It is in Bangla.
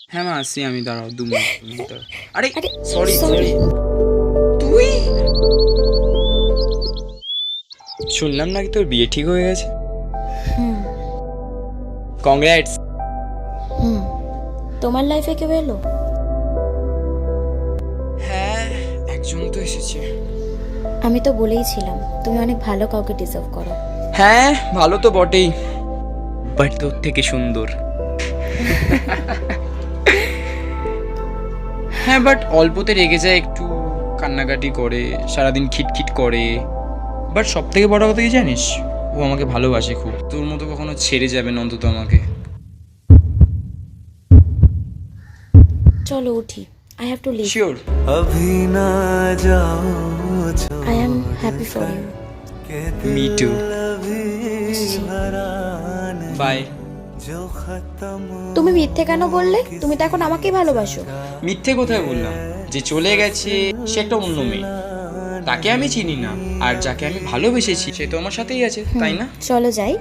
হ্যাঁ মা, আসছি আমি, দাঁড়াও 2 মিনিট দাঁড়াও। আরে আরে সরি সরি। সরি। তুই শুনলাম নাকি তোর বিয়ে ঠিক হয়ে গেছে। হুম কংগ্রাটস। হুম তোমার লাইফে কেউ এলো? হ্যাঁ, একজন তো এসেছে। আমি তো বলেইছিলাম তুমি অনেক ভালো কাউকে ডিজার্ভ করো। হ্যাঁ, ভালো তো বটেই, বাট তোর থেকে সুন্দর। হ্যাঁ, বাট অল্পতে রেগে যায়, একটু কান্নাকাটি করে, সারাদিন খিটখিট করে। বাট সব থেকে বড় কথা কি জানিস, ও আমাকে ভালোবাসে খুব। তোর মতো কখনো ছেড়ে যাবে না অন্তত আমাকে। চলো উঠি, I have to leave. Sure. अभी ना जाओ I am happy for you. के মি টু। अभी भरा नहीं বাই। जो खत्म তুমি মিথ্যে কেন বললে? তুমি তো এখন আমাকেই ভালোবাসো। মিথ্যে কোথায় বললাম? যে চলে গেছে সে একটা অন্য মেয়ে, তাকে আমি চিনি না। আর যাকে আমি ভালোবেসেছি সে তো আমার সাথেই আছে, তাই না? চলো যাই।